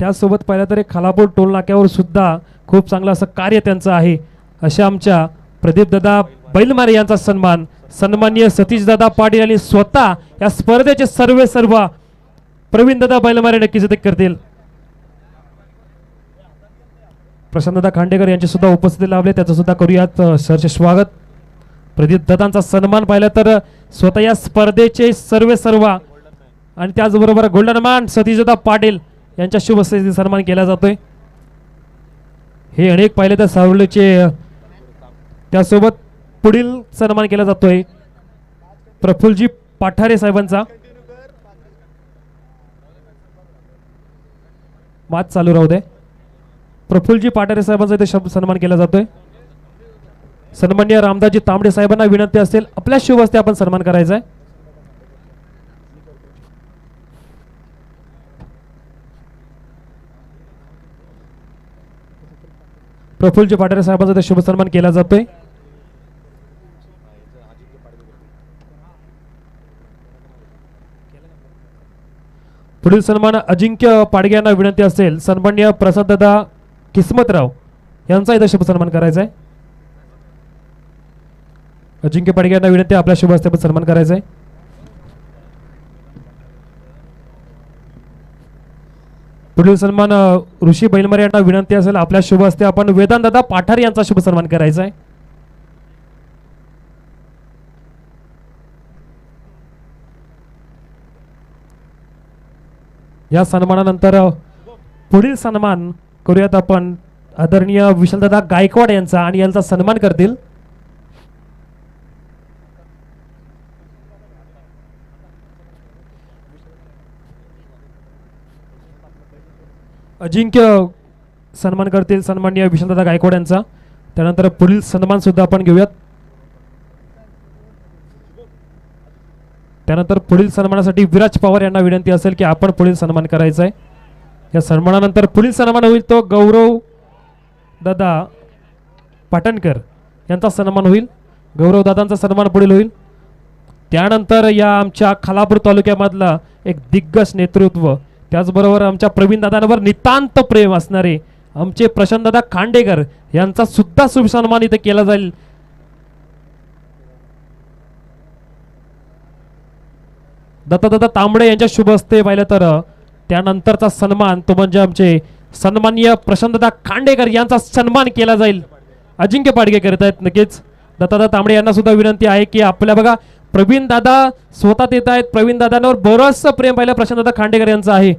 त्यासोबत पाहिलं तर खालापूर टोल नाक्यावर सुद्धा खूप चांगलं असं कार्य त्यांचं आहे. अशा आमच्या प्रदीपदादा बैलमारे यांचा सन्मान सन्माननीय सतीशदादा पाटील यांनी स्वतः या स्पर्धेचे सर्व प्रवीणदादा बैलमारे नक्कीच ते करतील. प्रशांतदादा खांडेकर यांची सुद्धा उपस्थिती लाभले त्याचं सुद्धा करूयात सहर्ष स्वागत. प्रदीप दादांचा सन्मान पाहिला तर स्वतः या स्पर्धेचे सर्व आणि त्याचबरोबर गोल्डन मॅन सतीशदादा पाटील यांच्या शुभ हस्ते सन्मान केला जातोय. हे अनेक पाहिले तर सावलीचे त्यासोबत पुढील सन्मान केला जातोय प्रफुल्लजी पाठारे साहेबांचा. मात चालू राहू दे. प्रफुल्लजी पाठारे साहेबांचा इथे शब्द सन्मान केला जातोय. सन्माननीय रामदासजी तांबडे साहेबांना विनंती असेल आपल्या शुभ हस्ते आपण सन्मान करायचा आहे. प्रफुल्लजी पाठारे साहेबांचा इथे शुभ सन्मान केला जातोय. पुढील सन्मान अजिंक्य पाडगे यांना विनंती असेल सन्माननीय प्रसाददादा किस्मतराव यांचा इथे शुभ सन्मान करायचा आहे. अजिंक्य पाडगे यांना विनंती आपल्या शुभ हस्ते सन्मान करायचा आहे. पुढील सन्मान ऋषी बैलमरे यांना विनंती असेल आपल्या शुभ हस्ते आपण वेदांतदादा पाठारे यांचा शुभ सन्मान करायचा आहे. या सन्मानानंतर पुढील सन्मान करूयात आपण आदरणीय विशालदादा गायकवाड यांचा आणि यांचा सन्मान करतील अजिंक्य सन्मान करतील सन्माननीय विशालदादा गायकवाड यांचा. त्यानंतर पुढील सन्मान सुद्धा आपण घेऊयात. त्यानंतर पुढील सन्मानासाठी विराज पवार यांना विनंती असेल की आपण पुढील सन्मान करायचा आहे. या सन्मानानंतर पुढील सन्मान होईल तो गौरव दादा पाटणकर यांचा सन्मान होईल. गौरव दादांचा सन्मान पुढील होईल. त्यानंतर या आमच्या खालापूर तालुक्यामधला एक दिग्गज नेतृत्व त्याचबरोबर आमच्या प्रवीण दादांवर नितांत प्रेम असणारे आमचे प्रशांतदादा खांडेकर यांचा सुद्धा शुभ सन्मान इथे केला जाईल. दत्तदादा तांबडे यांच्या शुभ हस्ते पाहिलं तर त्यानंतरचा सन्मान तो म्हणजे आमचे सन्माननीय प्रशांतदादा खांडेकर यांचा सन्मान केला जाईल. अजिंक्य पाडगे करत आहेत. नक्कीच दत्तदादा तांबडे यांना सुद्धा विनंती आहे की आपल्या बघा प्रवीण दादा स्वतः येत आहेत. प्रवीण दादांवर बरंचसं प्रेम पाहिलं प्रशांतदादा खांडेकर यांचं आहे.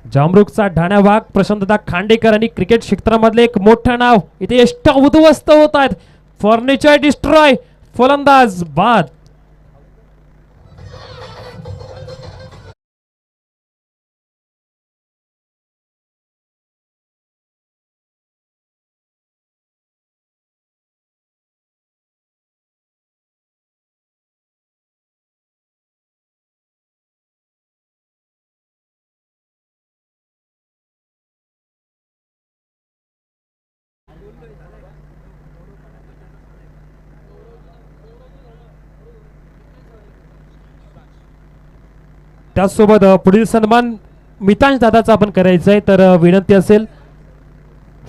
जामरुखचा ढाण्या वाघ प्रशांतदादा खांडेकर आणि क्रिकेट क्षेत्रामधले एक मोठं नाव इथे यष्ट उद्ध्वस्त होत आहेत. फर्निचर डिस्ट्रॉय फलंदाज बाद. त्याचसोबत पुढील सन्मान मितांश दादाचा आपण करायचा आहे. तर विनंती असेल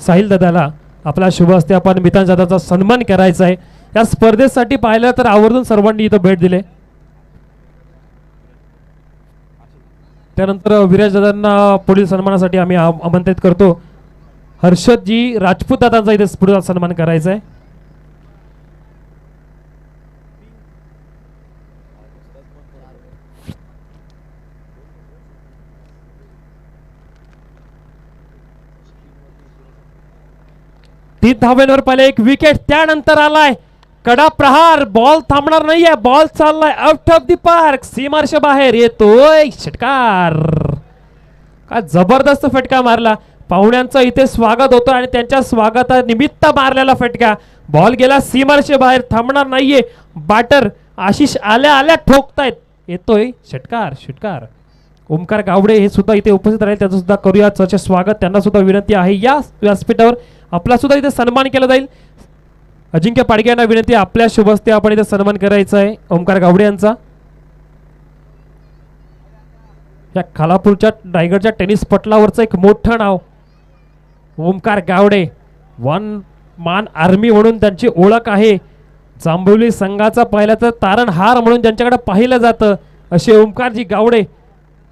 साहिल दादाला आपल्या शुभ हस्ते आपण मितांश दादाचा सन्मान करायचा आहे. या स्पर्धेसाठी पाहिलं तर आवर्जून सर्वांनी इथं भेट दिले. त्यानंतर विराज दादांना पुढील सन्मानासाठी आम्ही आमंत्रित करतो. हर्षदजी राजपूत दादांचा इथे पुढील सन्मान करायचा आहे. तीन धाव्यांवर पहिले एक विकेट त्यानंतर आलाय कडा प्रहार. बॉल थांबणार नाहीये. बॉल चाललाय आउट ऑफ द पार्क. सीमार्श बाहेर येतोय. षटकार. काय जबरदस्त फटका मारला. पाहुण्यांचं इथे स्वागत होतं आणि त्यांच्या स्वागतानिमित्त मारलेला फटका. बॉल गेला सीमार्श बाहेर. थांबणार नाहीये. बॅटर आशिष आल्या आल्या ठोकतायत. येतोय षटकार. षटकार. ओमकार गावडे हे सुद्धा इथे उपस्थित राहील. त्यांचं सुद्धा करूया चर्चेत स्वागत. त्यांना सुद्धा विनंती आहे या व्यासपीठावर आपला सुद्धा इथे सन्मान केला जाईल. अजिंक्य पाडगे यांना विनंती आपल्या शुभ हस्ते आपण इथे सन्मान करायचा आहे ओमकार गावडे यांचा. या खालापूरच्या रायगडच्या टेनिस पटलावरचं एक मोठं नाव ओमकार गावडे. वन मान आर्मी म्हणून त्यांची ओळख आहे. जांभुली संघाचा पहिला तर तारणहार म्हणून ज्यांच्याकडे पाहिलं जातं असे ओमकारजी गावडे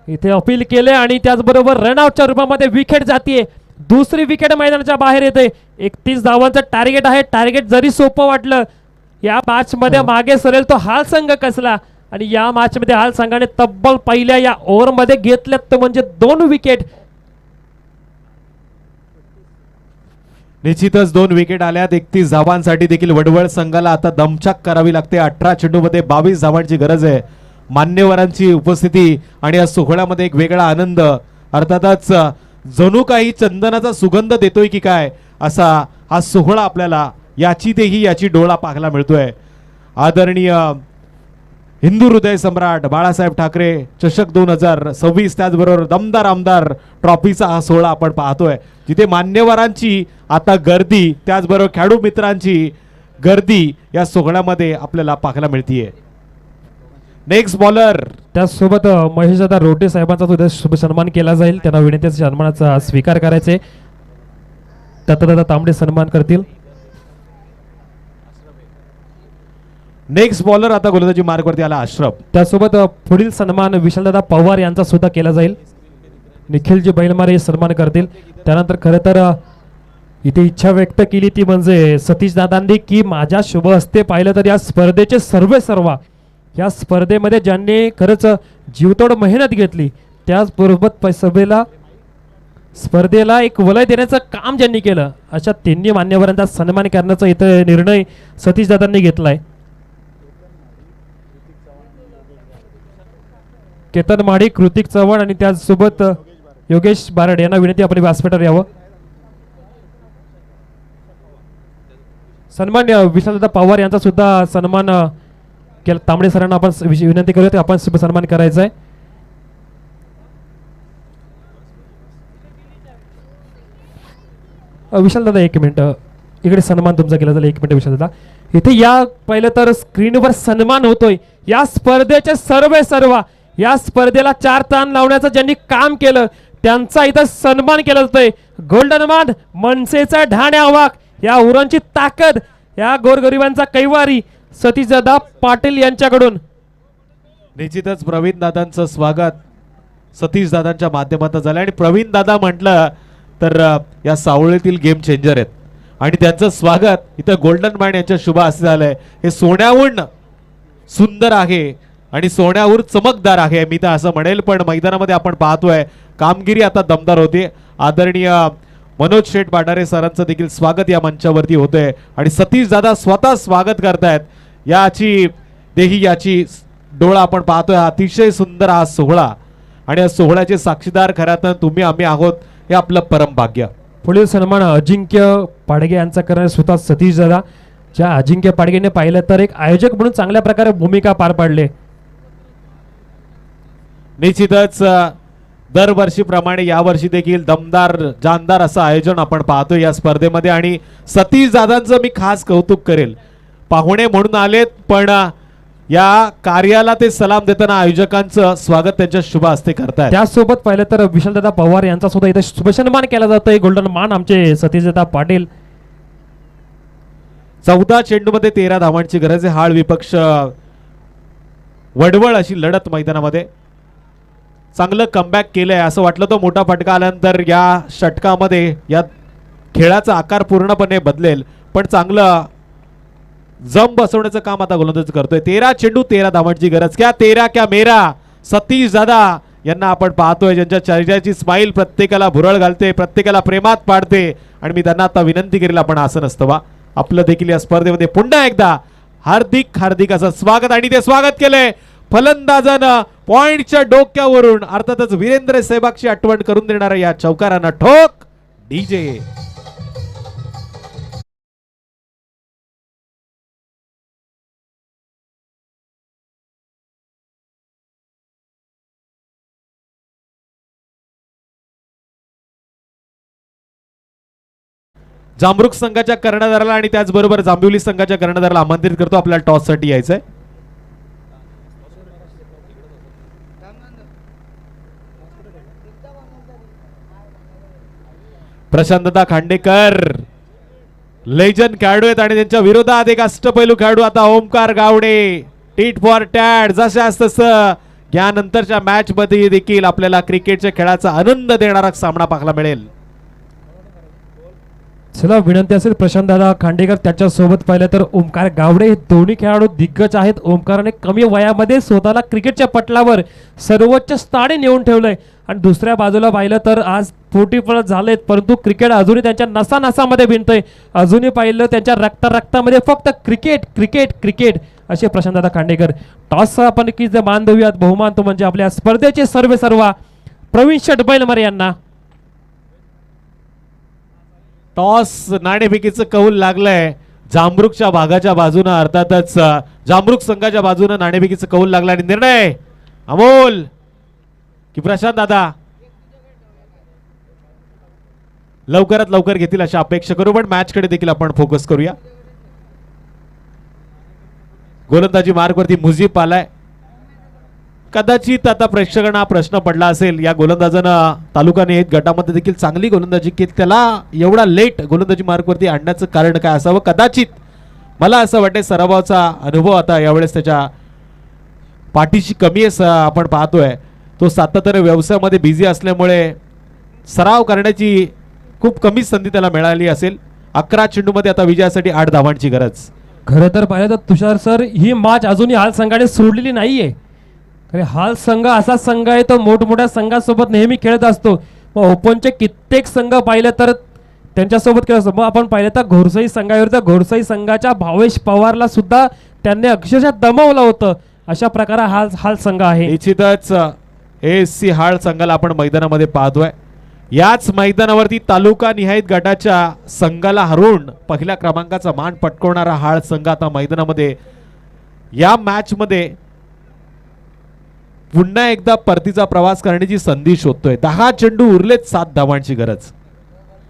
इथे अपील केले आणि त्याचबरोबर रनआउटच्या रूपामध्ये विकेट जातीये. दुसरी विकेट मैदानाच्या बाहेर येते. 31 धावांचं टार्गेट आहे. टार्गेट जरी सोपं वाटलं या मॅच मध्ये मागे सरेल तो हा संघ कसला आणि या मॅच मध्ये हाल संघाने तब्बल पहिल्या या ओव्हरमध्ये घेतल्यात तर म्हणजे 2 विकेट. निश्चितच 2 विकेट आल्यात. 31 धावांसाठी देखील वडवळ संघाला आता दमछाक करावी लागते. 18 चेंडूमध्ये 22 धावांची गरज आहे. मान्यवरांची उपस्थिती आणि या सोहळ्यामध्ये एक वेगळा आनंद, अर्थातच जणू काही चंदनाचा सुगंध देतोय की काय असा हा सोहळा आपल्याला याची तेही याची डोळा पाहायला मिळतोय. आदरणीय हिंदू हृदय सम्राट बाळासाहेब ठाकरे चषक 2026, त्याचबरोबर दमदार आमदार ट्रॉफीचा हा सोहळा आपण पाहतोय, जिथे मान्यवरांची आता गर्दी, त्याचबरोबर खेळाडू मित्रांची गर्दी या सोहळ्यामध्ये आपल्याला पाहायला मिळतीये. नेक्स्ट बॉलर, त्याचसोबत महेशदादा रोटे साहेबांचा सुद्धा शुभ सन्मान केला जाईल. त्यांना विनंती सन्मानाचा स्वीकार करायचे. दत्तदादा तांबडे सन्मान करतील. नेक्स्ट बॉलर आता गोलंदाजी मार्गवरती आला अश्रफ. त्यासोबत पुढील सन्मान विशालदादा पवार यांचा सुद्धा केला जाईल. निखिलजी बैलमारे सन्मान करतील. त्यानंतर खरं तर इथे इच्छा व्यक्त केली ती म्हणजे सतीश दादांनी की माझ्या शुभ हस्ते पाहिलं तर या स्पर्धेचे सर्व या स्पर्धेमध्ये ज्यांनी खरंच जीवतोड मेहनत घेतली, त्याचबरोबर स्पर्धेला एक वलय देण्याचं काम ज्यांनी केलं, अशा तिन्ही मान्यवरांचा सन्मान करण्याचा इथं निर्णय सतीश दादांनी घेतलाय. केतन माडी, कृतिक चव्हाण आणि त्याचसोबत योगेश बारड यांना विनंती आपण व्यासपीठावर यावं. सन्मान विशालदादा पवार यांचा सुद्धा सन्मान केला. तांबडे सरांना आपण विनंती करूया, आपण शुभ सन्मान करायचा आहे. विशालदादा 1 मिनिट इकडे सन्मान तुमचा केला जाईल. 1 मिनिट विशालदादा, इथे या पहिलं तर स्क्रीनवर सन्मान होतोय. या स्पर्धेचे सर्व या स्पर्धेला 4 ताण लावण्याचं ज्यांनी काम केलं त्यांचा इथं सन्मान केला जातोय. गोल्डन मान, मनसेचा ढाण्या वाघ, या उरांची ताकद, या गोरगरिबांचा कैवारी सतीशदादा पाटील यांच्याकडून. निश्चितच प्रवीण दादांचं स्वागत सतीश दादांच्या माध्यमातून झालं. आणि प्रवीण दादा म्हटलं तर या सावळीतील गेम चेंजर आहेत आणि त्यांचं स्वागत इथं गोल्डन मॅन यांच्या शुभ हस्ते झालंय. हे सोन्याहून सुंदर आहे आणि सोन्याहून चमकदार आहे, मी तर असं म्हणेल. पण मैदानामध्ये आपण पाहतोय कामगिरी आता दमदार होते. आदरणीय मनोज शेठ बाडारे सरांचं देखील स्वागत या मंचावरती होतंय आणि सतीश दादा स्वतः स्वागत करतायत. याची देही याची डोळा आपण पाहतोय. अतिशय सुंदर हा सोहळा आणि या सोहळ्याचे साक्षीदार खऱ्यात तुम्ही आम्ही आहोत, हे आपलं परम भाग्य. पुढील सन्मान अजिंक्य पाडगे यांचा करणारे स्वतः सतीश दादा, ज्या अजिंक्य पाडगेने पाहिलं तर एक आयोजक म्हणून चांगल्या प्रकारे भूमिका पार पाडले. निश्चितच दरवर्षीप्रमाणे यावर्षी देखील दमदार जानदार असं आयोजन आपण पाहतो या स्पर्धेमध्ये. आणि सतीश दादांचं मी खास कौतुक करेल. पाहुणे म्हणून आलेत पण या कार्याला ते सलाम देताना आयोजकांचं स्वागत त्यांच्या शुभ हस्ते करतायत. त्यासोबत पाहिलं तर विशालदादा पवार यांचा सुद्धा इथे शुभ सन्मान केला जातोय. गोल्डन मान आमचे सतीशदादा पाटील. 14 चेंडूमध्ये 13 धावांची गरज आहे. हाळ विपक्ष वडवळ अशी लढत मैदानामध्ये. चांगलं कमबॅक केलंय असं वाटलं. तो मोठा फटका आल्यानंतर या षटकामध्ये या खेळाचा आकार पूर्णपणे बदलेल, पण चांगलं जम बसवण्याचं काम आता गोलंदाज करतोय. 13 चेंडू 13 धावांची गरज. क्या 13 क्या मेरा. सतीश दादा यांना आपण पाहतोय, ज्यांच्या चेहऱ्याची स्माईल प्रत्येकाला भुरळ घालते, प्रत्येकाला प्रेमात पाडते. आणि मी त्यांना आता विनंती करेल आपण असं नसतं वा आपलं देखील या स्पर्धेमध्ये पुन्हा एकदा हार्दिक असं स्वागत. आणि ते स्वागत केलंय फलंदाजानं पॉइंटच्या डोक्यावरून, अर्थातच वीरेंद्र सहवागची आठवण करून देणाऱ्या या चौकारांना ठोक डीजे. जामरुख संघाच्या कर्णधाराला आणि त्याचबरोबर जांभिवली संघाच्या कर्णधाराला आमंत्रित करतो आपल्याला टॉस साठी यायचंय. प्रशांतदा खांडेकर लेजंड खेळाडू आहेत आणि त्यांच्या विरोधात एक अष्टपैलू खेळाडू आता Omkar Gawade. Tit for tat. जशास तसं यानंतरच्या मॅच मध्ये देखील आपल्याला क्रिकेटच्या खेळाचा आनंद देणारा सामना पाहायला मिळेल. चला विनंती असेल प्रशांत दादा खांडेकर त्याच्यासोबत पाहिलं तर ओमकार गावडे हे दोन्ही खेळाडू दिग्गज आहेत. ओमकाराने कमी वयामध्ये स्वतःला क्रिकेटच्या पटलावर सर्वोच्च स्थानी नेऊन ठेवलंय आणि दुसऱ्या बाजूला पाहिलं तर आज 40+ झालेत परंतु क्रिकेट अजूनही त्यांच्या नसानसामध्ये भिनतंय. अजूनही पाहिलं त्यांच्या रक्तामध्ये फक्त क्रिकेट क्रिकेट क्रिकेट असे प्रशांत दादा खांडेकर. टॉस आपण की जे मान देऊयात बहुमान तो म्हणजे आपल्या स्पर्धेचे सर्वेसर्वा प्रवीण शेटबैलमरे यांना. टॉस नाणेफेकीचं कौल लागलंय जांभरुकच्या भागाच्या बाजूनं, अर्थातच जांभरुक संघाच्या बाजूनं नाणेफेकीचं कौल लागलं आणि निर्णय अमोल की प्रशांत दादा लवकरात लवकर घेतील अशा अपेक्षा करू. पण मॅच कडे देखील आपण फोकस करूया. गोलंदाजी मार्गवरती मुजीब आलाय. कदाचित आता प्रेक्षकांना प्रश्न पडला असेल या गोलंदाजानं तालुका नियत गटामध्ये देखील चांगली गोलंदाजी केली, त्याला एवढा लेट गोलंदाजी मार्गवरती आणण्याचं कारण काय असावं. कदाचित मला असं वाटतं सरावाचा अनुभव आता यावेळेस त्याच्या पाठीशी कमी आहे आपण पाहतोय. तो सातत्याने व्यवसायामध्ये बिझी असल्यामुळे सराव करण्याची खूप कमी संधी त्याला मिळाली असेल. 11 चेंडूमध्ये आता विजयासाठी 8 धावांची गरज. खरं तर पाहिलं तर तुषार सर ही मॅच अजूनही हाल संघाने सोडलेली नाहीये. हाल संघ असा संघ आहे तो मोठमोठ्या संघासोबत नेहमी खेळत असतो. मग ओपनचे कित्येक संघ पाहिले तर त्यांच्यासोबत खेळत असतो. मग आपण पाहिलं तर घोरसई संघाविरुद्ध घोरसई संघाच्या भावेश पवारला सुद्धा त्यांनी अक्षरशः दमवलं होतं. अशा प्रकारे हाल संघ आहे. निश्चितच ASC हाळ संघाला आपण मैदानामध्ये पाहतोय. याच मैदानावरती तालुका निहायत गटाच्या संघाला हरवून पहिल्या क्रमांकाचा मान पटकवणारा हाळ संघ आता मैदानामध्ये या मॅच मध्ये पुन्हा एकदा परतीचा प्रवास करण्याची संधी शोधतोय. 10 चेंडू उरलेत 7 धावांची गरज.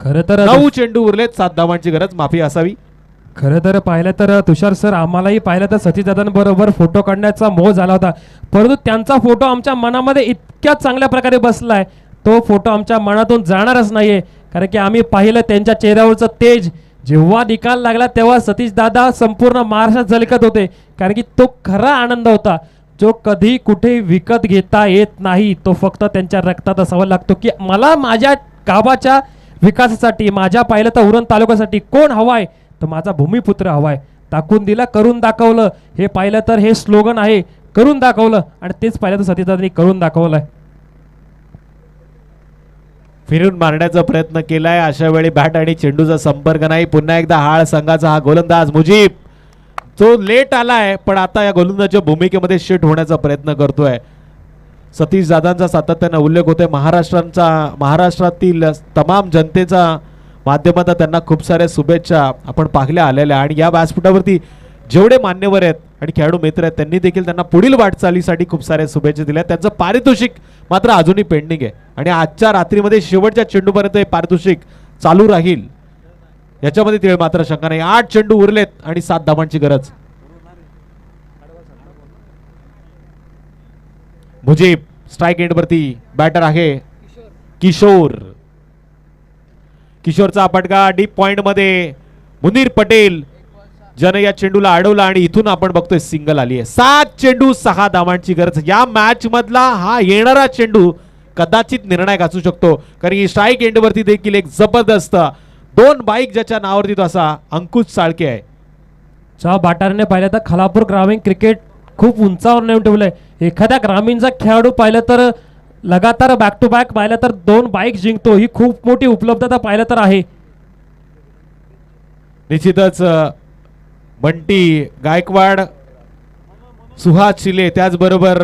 खरं तर 9 चेंडू उरलेत 7 धावांची गरज माफी असावी. खरं तर पाहिलं तर तुषार सर आम्हालाही पाहिलं तर सतीश दादांबरोबर फोटो काढण्याचा मोह झाला होता परंतु त्यांचा फोटो आमच्या मनामध्ये इतक्या चांगल्या प्रकारे बसलाय तो फोटो आमच्या मनातून जाणारच नाहीये. कारण की आम्ही पाहिलं त्यांच्या चेहऱ्यावरचं तेज जेव्हा निकाल लागला तेव्हा सतीश दादा संपूर्ण महाराष्ट्रात झलकत होते. कारण की तो खरा आनंद होता जो कधी कुठे विकत घेता येत नाही. तो फक्त त्यांच्या रक्तात असावा लागतो की मला माझ्या गावाच्या विकासासाठी माझ्या पाहिलं तर उरण तालुक्यासाठी कोण हवाय तर माझा भूमिपुत्र हवाय. दाखवून दिला करून दाखवलं हे पाहिलं तर हे स्लोगन आहे करून दाखवलं आणि तेच पाहिलं तर सतीश दादांनी करून दाखवलंय. फिरून मारण्याचा प्रयत्न केलाय. अशा वेळी बॅट आणि चेंडूचा संपर्क नाही. पुन्हा एकदा हाळ संघाचा हा गोलंदाज मुजीब तो लेट आलाय पण आता या गोलंदाजच्या भूमिकेमध्ये शिफ्ट होण्याचा प्रयत्न करतोय. सतीश दादांचा सातत्याने उल्लेख होतोय. महाराष्ट्रातील तमाम जनतेचा माध्यमात त्यांना खूप साऱ्या शुभेच्छा आपण पाहिल्या आलेल्या आणि या व्यासपीठावरती जेवढे मान्यवर आहेत आणि खेळाडू मित्र आहेत त्यांनी देखील त्यांना पुढील वाटचालीसाठी खूप साऱ्या शुभेच्छा दिल्या. त्यांचं पारितोषिक मात्र अजूनही पेंडिंग आहे आणि आजच्या रात्रीमध्ये शेवटच्या चेंडूपर्यंत हे पारितोषिक चालू राहील याच्यामध्ये तिळ मात्र शंका नाही. 8 चेंडू उरलेत आणि 7 धावांची गरज. मुजीब स्ट्राइक एंडवरती बॅटर आहे किशोर. किशोरचा फटका डीप पॉइंट मध्ये मुनीर पटेल ज्याने या चेंडूला अडवला आणि इथून आपण बघतोय सिंगल आली आहे. 7 चेंडू 6 धावांची गरज. या मॅच मधला हा येणारा चेंडू कदाचित निर्णायक असू शकतो कारण की स्ट्राइक एंडवरती देखील एक जबरदस्त 2 बाईक ज्याच्या नावावरती तो असा अंकुश साळके आहे. च्या बाटारने पाहिलं तर खालापूर ग्रामीण क्रिकेट खूप उंचावर नेऊन ठेवलंय. एखाद्या ग्रामीणचा खेळाडू पाहिलं तर लगातार बॅक टू बॅक पाहिलं तर 2 बाईक जिंकतो ही खूप मोठी उपलब्धता पाहिलं तर आहे. निश्चितच बंटी गायकवाड सुहास शिले त्याचबरोबर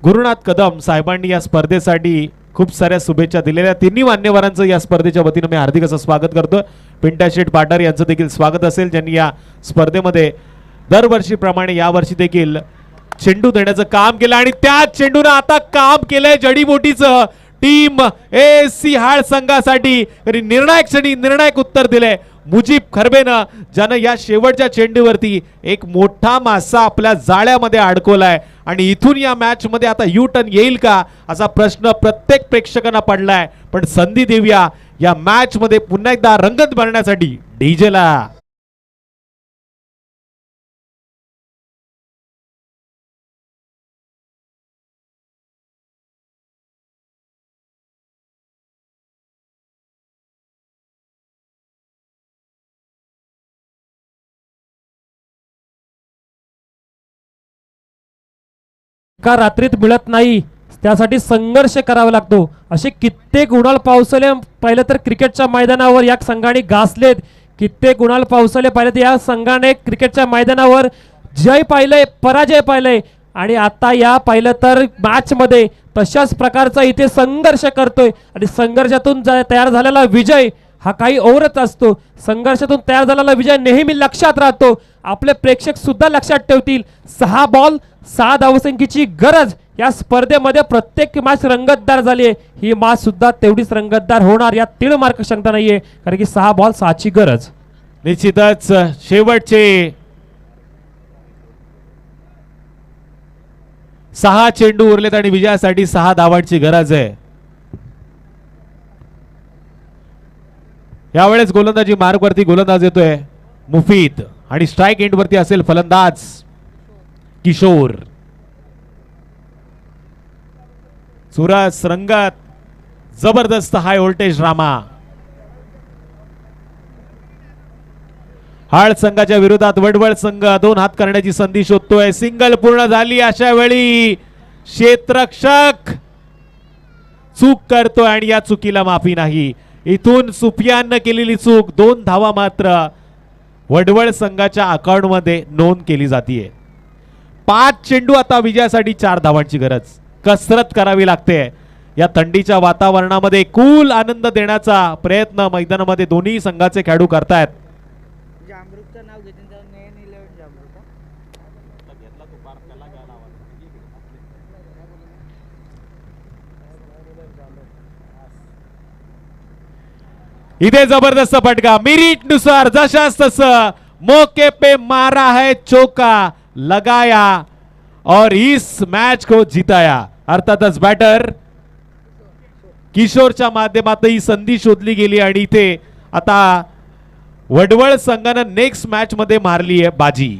गुरुनाथ कदम साहेबांनी या स्पर्धेसाठी खूप साऱ्या शुभेच्छा दिलेल्या. तिन्ही मान्यवरांचं या स्पर्धेच्या वतीनं मी हार्दिक असं स्वागत करतो. पिंटा शेठ पाटार यांचं देखील स्वागत असेल ज्यांनी या स्पर्धेमध्ये दरवर्षीप्रमाणे यावर्षी देखील चेंडू देण्याचं काम केलं आणि त्याच चेंडूनं आता काम केलंय जडीबोटीचं टीम ASC हाळ संघासाठी. निर्णायक क्षणी निर्णायक उत्तर दिलंय मुजीब खरबेनं ज्यानं या शेवटच्या चेंडूवरती एक मोठा मासा आपल्या जाळ्यामध्ये अडकवलाय आणि इथून या मॅच मध्ये आता यू टर्न येईल का असा प्रश्न प्रत्येक प्रेक्षकांना पडलाय. पण संधी देऊया या मॅच मध्ये पुन्हा एकदा रंगत भरण्यासाठी डीजेला. एका रात्रीत मिळत नाही, त्यासाठी संघर्ष करावा लागतो. असे कित्येक गुणाल पावसले पाहिलं तर क्रिकेटच्या मैदानावर या संघाने गासलेत. कित्येक गुणाल पावसले पाहिलं तर या संघाने क्रिकेटच्या मैदानावर जय पाहिलंय, पराजय पाहिलंय आणि आता या पाहिलं तर मॅच मध्ये तशाच प्रकारचा इथे संघर्ष करतोय आणि संघर्षातून तयार झालेला विजय हा काही औरच असतो. संघर्षातून तयार झालेला विजय नेहमी लक्षात राहतो. आपले प्रेक्षक सुद्धा लक्षात ठेवतील. 6 बॉल 6 धावसंख्येची गरज या स्पर्धेमध्ये प्रत्येक मॅच रंगतदार झाली आहे. ही मॅच सुद्धा तेवढीच रंगतदार होणार यात तीळ मार्क शंका नाहीये, कारण की 6 बॉल 6 ची गरज. निश्चितच शेवटचे 6 चेंडू उरलेत आणि विजयासाठी 6 धावांची गरज आहे. यावेळेस गोलंदाजी मार्ग वरती गोलंदाज येतोय मुफीद आणि स्ट्राइक एंड वरती असेल फलंदाज किशोर. सुरस रंगत जबरदस्त हाय व्होल्टेज ड्रामा. हाळ संघाच्या विरोधात वडवळ संघ 2 हात करण्याची संधी शोधतोय. सिंगल पूर्ण झाली. अशा वेळी क्षेत्ररक्षक चूक करतोय आणि या चुकीला माफी नाही. इथून सुफियान केलेली चूक 2 धावा मात्र वडवळ संघाच्या अकाउंट मध्ये नोंद केली जाते. 5 चेंडू आता विजयासाठी 4 धावांची गरज. कसरत करावी लागते. या थंडीच्या वातावरणामध्ये कूल आनंद देण्याचा प्रयत्न मैदानामध्ये दोन्ही संघाचे खेळाडू करतायत. जामरूकचं नाव घेते नयन 11 जामरूक. इथे जबरदस्त फटका. मेरिट नुसार जशास तसं मौके पे मारा है चौका, लगाया और इस मैच को जिताया. अर्थातच बॅटर किशोरच्या माध्यमातून ही संधी शोधली गेली आणि इथे आता वडवळ संघानं नेक्स्ट मॅच मध्ये मारली आहे बाजी.